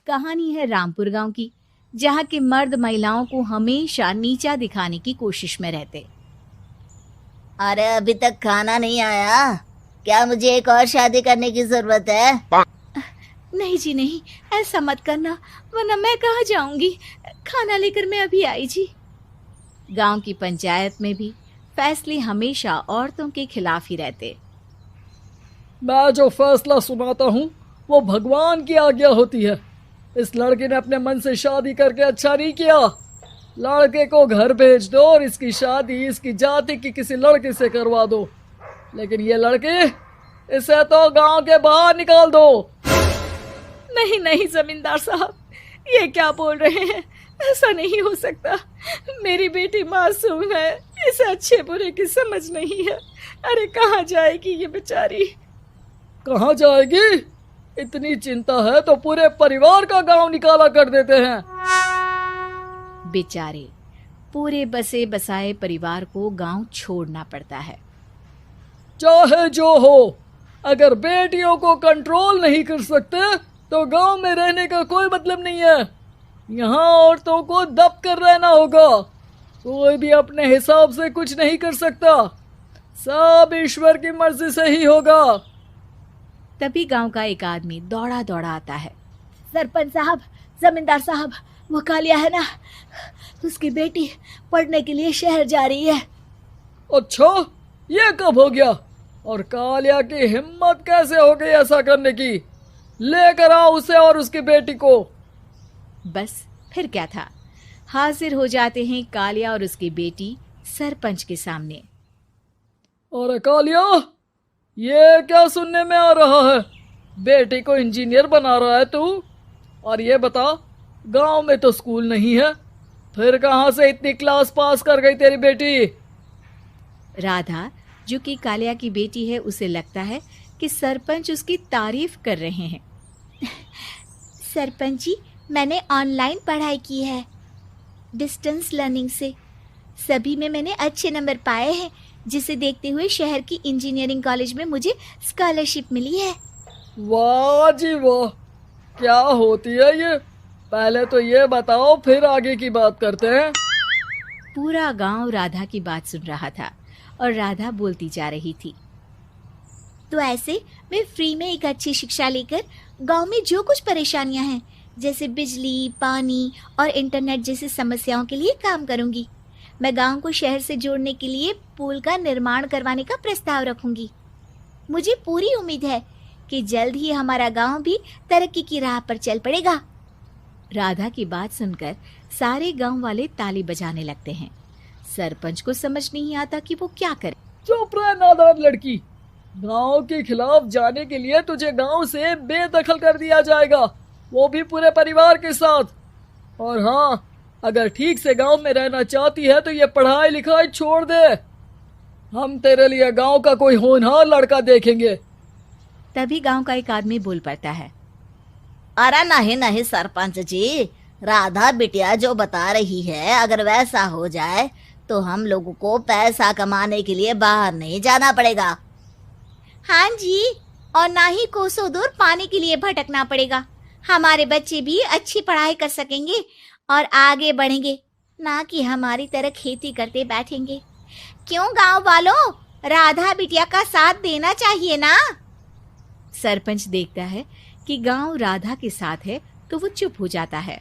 कहानी है रामपुर गांव की, जहां के मर्द महिलाओं को हमेशा नीचा दिखाने की कोशिश में रहते। अरे अभी तक खाना नहीं आया क्या? मुझे एक और शादी करने की जरूरत है। नहीं जी नहीं, ऐसा मत करना, वरना मैं कहाँ जाऊंगी। खाना लेकर मैं अभी आई जी। गांव की पंचायत में भी फैसले हमेशा औरतों के खिलाफ ही रहते। मैं जो फैसला सुनाता हूँ वो भगवान की आज्ञा होती है। इस लड़के ने अपने मन से शादी करके अच्छा नहीं किया। लड़के को घर भेज दो और इसकी शादी इसकी जाति की किसी लड़के से करवा दो। लेकिन ये लड़की, इसे तो गांव के बाहर निकाल दो। नहीं नहीं जमींदार साहब, ये क्या बोल रहे हैं? ऐसा नहीं हो सकता। मेरी बेटी मासूम है, इसे अच्छे बुरे की समझ नहीं है। अरे कहाँ जाएगी ये बेचारी? कहाँ जाएगी? इतनी चिंता है तो पूरे परिवार का गांव निकाला कर देते हैं। बेचारे पूरे बसे बसाए परिवार को गांव छोड़ना पड़ता है। चाहे जो हो, अगर बेटियों को कंट्रोल नहीं कर सकते तो गांव में रहने का कोई मतलब नहीं है। यहाँ औरतों को दब कर रहना होगा। कोई भी अपने हिसाब से कुछ नहीं कर सकता, सब ईश्वर की मर्जी से ही होगा। तभी गांव का एक आदमी दौड़ा दौड़ा आता है। सरपंच साहब, जमींदार साहब, वो कालिया है ना, उसकी बेटी पढ़ने के लिए शहर जा रही है। अच्छा, ये कब हो गया? और कालिया की हिम्मत कैसे हो गई ऐसा करने की? लेकर आओ उसे और उसकी बेटी को। बस फिर क्या था, हाजिर हो जाते हैं कालिया और उसकी बेटी सरपंच के सामने। अरे कालिया, ये क्या सुनने में आ रहा है? बेटी को इंजीनियर बना रहा है तू? और ये बता, गांव में तो स्कूल नहीं है, फिर कहां से इतनी क्लास पास कर गई तेरी बेटी? राधा, जो कि कालिया की बेटी है, उसे लगता है कि सरपंच उसकी तारीफ कर रहे हैं। सरपंच जी, मैंने ऑनलाइन पढ़ाई की है, डिस्टेंस लर्निंग से। सभी में मैंने अच्छे नंबर पाए हैं, जिसे देखते हुए शहर की इंजीनियरिंग कॉलेज में मुझे स्कॉलरशिप मिली है। वाह जी वाह, क्या होती है ये? पहले तो ये बताओ, फिर आगे की बात करते हैं। पूरा गांव राधा की बात सुन रहा था और राधा बोलती जा रही थी। तो ऐसे मैं फ्री में एक अच्छी शिक्षा लेकर गांव में जो कुछ परेशानियां हैं, जैसे बिजली, पानी और इंटरनेट जैसी समस्याओं के लिए काम करूंगी। मैं गांव को शहर से जोड़ने के लिए पुल का निर्माण करवाने का प्रस्ताव रखूंगी। मुझे पूरी उम्मीद है कि जल्द ही हमारा गांव भी तरक्की की राह पर चल पड़ेगा। राधा की बात सुनकर सारे गांव वाले ताली बजाने लगते हैं। सरपंच को समझ नहीं आता कि वो क्या करे। चुप रह नादान लड़की, गांव के खिलाफ जाने के लिए तुझे गांव से बेदखल कर दिया जाएगा, वो भी पूरे परिवार के साथ। और हाँ, अगर ठीक से गांव में रहना चाहती है तो ये पढ़ाई लिखाई छोड़ दे। हम तेरे लिए गांव का कोई होनहार लड़का देखेंगे। तभी गांव का एक आदमी बोल पड़ता है। अरे नहीं नहीं सरपंच जी, राधा बिटिया जो बता रही है, अगर वैसा हो जाए तो हम लोगों को पैसा कमाने के लिए बाहर नहीं जाना पड़ेगा। हाँ जी, और ना ही कोसों दूर पानी के लिए भटकना पड़ेगा। हमारे बच्चे भी अच्छी पढ़ाई कर सकेंगे और आगे बढ़ेंगे, ना कि हमारी तरह खेती करते बैठेंगे। क्यों गांव वालों, राधा बिटिया का साथ देना चाहिए ना। सरपंच देखता है कि गांव राधा के साथ है तो वो चुप हो जाता है।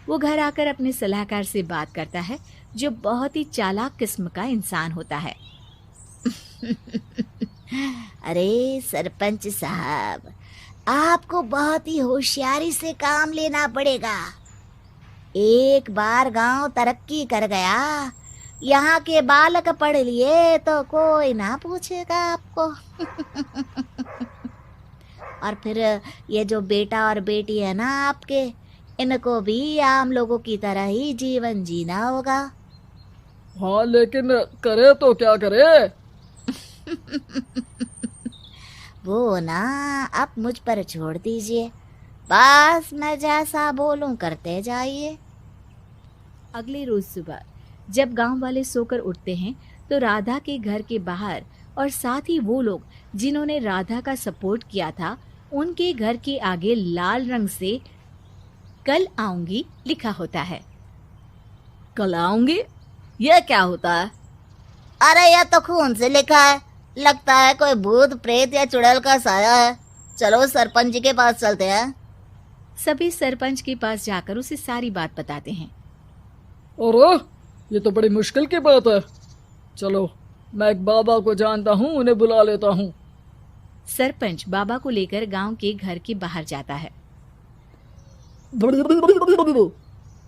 वो घर आकर अपने सलाहकार से बात करता है, जो बहुत ही चालाक किस्म का इंसान होता है। अरे सरपंच साहब, आपको बहुत ही होशियारी से काम लेना पड़ेगा। एक बार गांव तरक्की कर गया, यहाँ के बालक पढ़ लिए तो कोई ना पूछेगा आपको। और फिर ये जो बेटा और बेटी है ना आपके, इनको भी आम लोगों की तरह ही जीवन जीना होगा। हाँ, लेकिन करे तो क्या करे? वो ना आप मुझ पर छोड़ दीजिए, बस मैं जैसा बोलूं करते जाइए। अगले रोज सुबह जब गांव वाले सोकर उठते हैं तो राधा के घर के बाहर और साथ ही वो लोग जिन्होंने राधा का सपोर्ट किया था, उनके घर के आगे लाल रंग से कल आऊंगी लिखा होता है। कल आऊंगी, यह क्या होता है? अरे यह तो खून से लिखा है, लगता है कोई भूत प्रेत या चुड़ैल का साया है। चलो सरपंच जी के पास चलते हैं। सभी सरपंच के पास जाकर उसे सारी बात बताते हैं। अरे ये तो बड़ी मुश्किल की बात है। चलो मैं एक बाबा को जानता हूँ, उन्हें बुला लेता हूँ। सरपंच बाबा को लेकर गांव के घर के बाहर जाता है।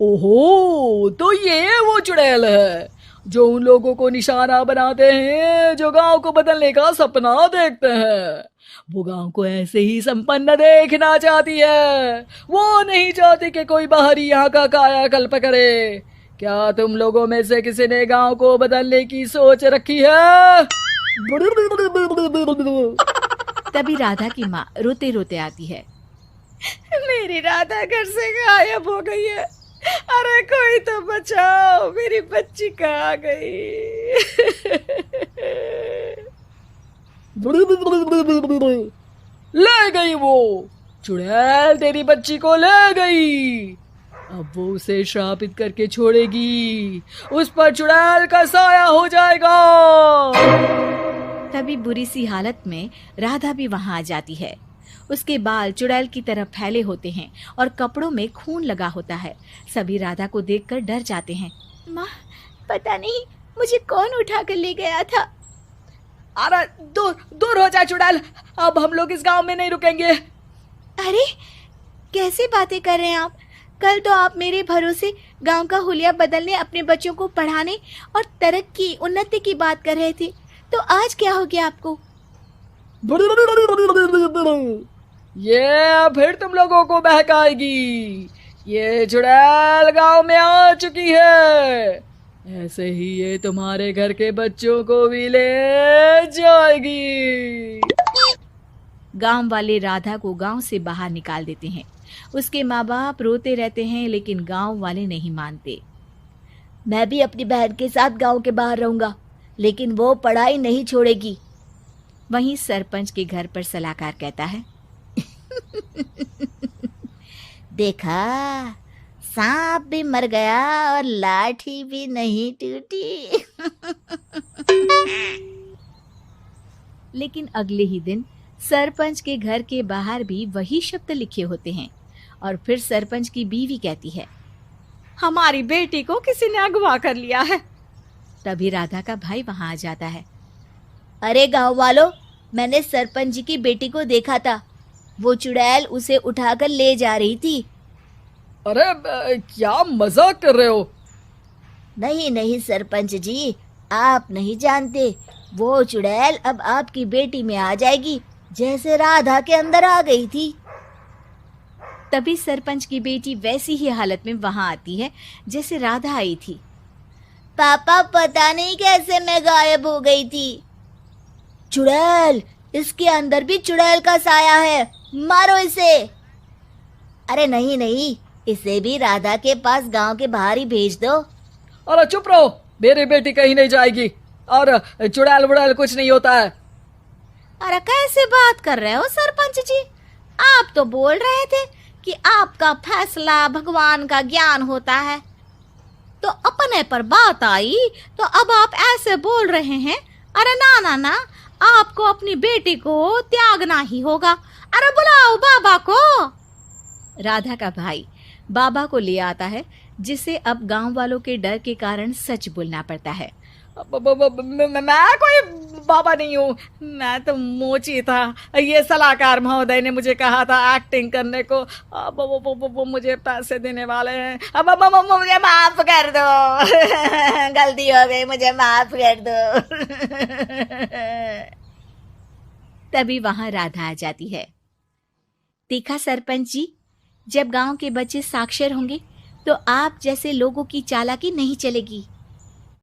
ओहो, तो ये वो चुड़ैल है जो उन लोगों को निशाना बनाते हैं जो गांव को बदलने का सपना देखते हैं। वो गांव को ऐसे ही संपन्न देखना चाहती है, वो नहीं चाहती कि कोई बाहरी यहाँ का कायाकल्प करे। क्या तुम लोगों में से किसी ने गांव को बदलने की सोच रखी है? तभी राधा की माँ रोते रोते आती है। मेरी राधा घर से गायब हो गई है। अरे कोई तो बचाओ, मेरी बच्ची कहाँ गई? ले गई वो चुड़ैल, तेरी बच्ची को ले गई। अब वो उसे श्रापित करके छोड़ेगी, उस पर चुड़ैल का साया हो जाएगा। तभी बुरी सी हालत में राधा भी वहां आ जाती है। उसके बाल चुड़ैल की तरह फैले होते हैं और कपड़ों में खून लगा होता है। सभी राधा को देखकर डर जाते हैं। माँ, पता नहीं मुझे कौन उठा कर ले गया था। अरे दूर दूर हो जा चुड़ैल, अब हम लोग इस गांव में नहीं रुकेंगे। अरे कैसे बातें कर रहे हैं आप? कल तो आप मेरे भरोसे गांव का हुलिया बदलने, अपने बच्चों को पढ़ाने और तरक्की उन्नति की बात कर रहे थे, तो आज क्या हो गया आपको? ये फिर तुम लोगों को बहकाएगी। ये चुड़ैल गांव में आ चुकी है, ऐसे ही ये तुम्हारे घर के बच्चों को भी ले जाएगी। गांव वाले राधा को गांव से बाहर निकाल देते हैं। उसके माँ बाप रोते रहते हैं, लेकिन गांव वाले नहीं मानते। मैं भी अपनी बहन के साथ गांव के बाहर रहूंगा, लेकिन वो पढ़ाई नहीं छोड़ेगी। वहीं सरपंच के घर पर सलाहकार कहता है। देखा, सांप भी मर गया और लाठी भी नहीं टूटी। लेकिन अगले ही दिन सरपंच के घर के बाहर भी वही शब्द लिखे होते हैं। और फिर सरपंच की बीवी कहती है, हमारी बेटी को किसी ने अगवा कर लिया है। तभी राधा का भाई वहां आ जाता है। अरे गांव वालों, मैंने सरपंच जी की बेटी को देखा था। वो चुड़ैल उसे उठाकर ले जा रही थी। अरे क्या मजाक कर रहे हो? नहीं नहीं सरपंच जी, आप नहीं जानते। वो चुड़ैल अब आपकी बेटी में आ जाएगी, जैसे राधा के अंदर आ गई थी। तभी सरपंच की बेटी वैसी ही हालत में वहां आती है जैसे राधा आई थी। पापा, पता नहीं कैसे मैं गायब हो गई थी। चुड़ैल, इसके अंदर भी चुड़ैल का साया है, मारो इसे। अरे नहीं नहीं, इसे भी राधा के पास गांव के बाहर ही भेज दो। अरे चुप रहो, मेरी बेटी कहीं नहीं जाएगी और चुड़ैल वुड़ैल कुछ नहीं होता है। अरे कैसे बात कर रहे हो सरपंच जी? आप तो बोल रहे थे कि आपका फैसला भगवान का ज्ञान होता है, तो अपने पर बात आई तो अब आप ऐसे बोल रहे हैं। अरे ना ना ना, आपको अपनी बेटी को त्यागना ही होगा। अरे बुलाओ बाबा को। राधा का भाई बाबा को ले आता है, जिसे अब गांव वालों के डर के कारण सच बोलना पड़ता है। मैं कोई बाबा नहीं हूँ, मैं तो मोची था। ये सलाहकार महोदय ने मुझे कहा था एक्टिंग करने को। अब वो मुझे पैसे देने वाले हैं। अब मुझे माफ कर दो। गलती हो गई, मुझे माफ कर दो। तभी वहां राधा आ जाती है। देखा सरपंच जी, जब गांव के बच्चे साक्षर होंगे तो आप जैसे लोगों की चालाकी नहीं चलेगी।